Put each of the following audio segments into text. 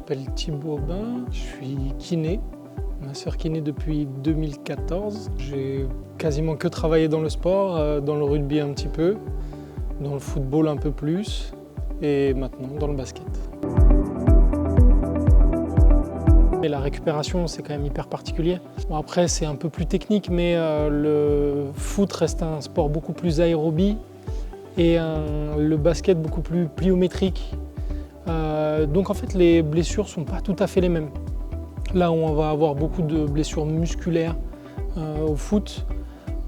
m'appelle Thibaut Aubin, je suis kiné, masseur kiné depuis 2014. J'ai quasiment que travaillé dans le sport, dans le rugby un petit peu, dans le football un peu plus et maintenant dans le basket. Et la récupération, c'est quand même hyper particulier. Bon, après, c'est un peu plus technique, mais le foot reste un sport beaucoup plus aérobie et le basket beaucoup plus pliométrique. Donc en fait, les blessures ne sont pas tout à fait les mêmes. Là où on va avoir beaucoup de blessures musculaires au foot,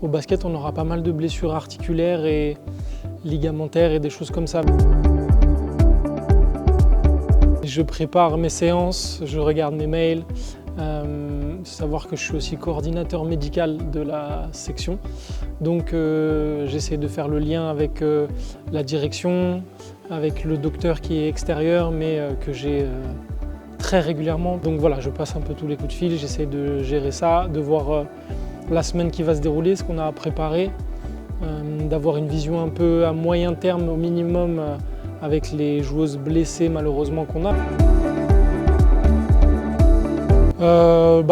au basket, on aura pas mal de blessures articulaires et ligamentaires et des choses comme ça. Je prépare mes séances, je regarde mes mails. Savoir que je suis aussi coordinateur médical de la section. Donc j'essaie de faire le lien avec la direction, avec le docteur qui est extérieur, mais que j'ai très régulièrement. Donc voilà, je passe un peu tous les coups de fil, j'essaie de gérer ça, de voir la semaine qui va se dérouler, ce qu'on a à préparer, d'avoir une vision un peu à moyen terme au minimum avec les joueuses blessées malheureusement qu'on a.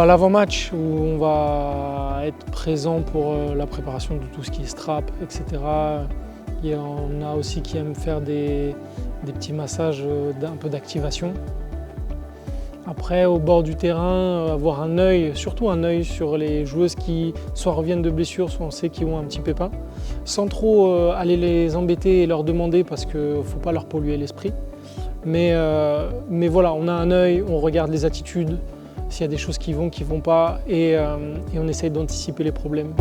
L'avant-match où on va être présent pour la préparation de tout ce qui est strap, etc. Il y en a aussi qui aiment faire des petits massages, un peu d'activation. Après, au bord du terrain, avoir un œil, surtout un œil sur les joueuses qui soit reviennent de blessures, soit on sait qu'ils ont un petit pépin, sans trop aller les embêter et leur demander parce qu'il ne faut pas leur polluer l'esprit. Mais voilà, on a un œil, on regarde les attitudes, s'il y a des choses qui vont pas, et on essaye d'anticiper les problèmes.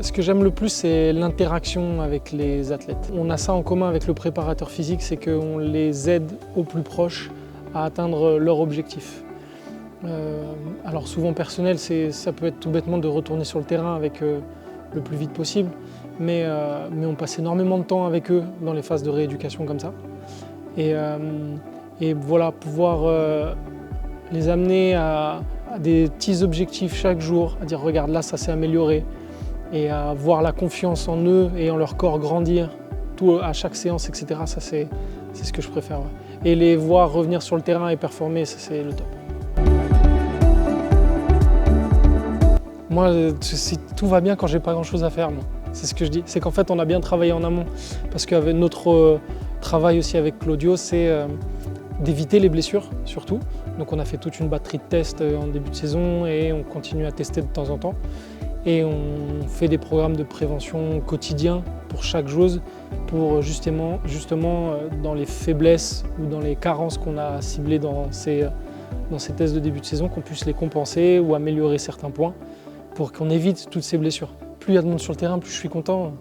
Ce que j'aime le plus, c'est l'interaction avec les athlètes. On a ça en commun avec le préparateur physique, c'est qu'on les aide au plus proche à atteindre leur objectif. Alors souvent personnel, ça peut être tout bêtement de retourner sur le terrain avec le plus vite possible, mais on passe énormément de temps avec eux dans les phases de rééducation comme ça. Et voilà, pouvoir les amener à des petits objectifs chaque jour, à dire regarde là ça s'est amélioré, et à voir la confiance en eux et en leur corps grandir tout, à chaque séance, etc. Ça c'est ce que je préfère. Ouais. Et les voir revenir sur le terrain et performer, ça c'est le top. Moi, tout va bien quand j'ai pas grand chose à faire. C'est ce que je dis. C'est qu'en fait on a bien travaillé en amont. Parce qu'avec notre travail aussi avec Claudio, c'est d'éviter les blessures surtout. Donc on a fait toute une batterie de tests en début de saison et on continue à tester de temps en temps. Et on fait des programmes de prévention quotidiens pour chaque joueuse pour justement dans les faiblesses ou dans les carences qu'on a ciblées dans ces tests de début de saison, qu'on puisse les compenser ou améliorer certains points pour qu'on évite toutes ces blessures. Plus il y a de monde sur le terrain, plus je suis content.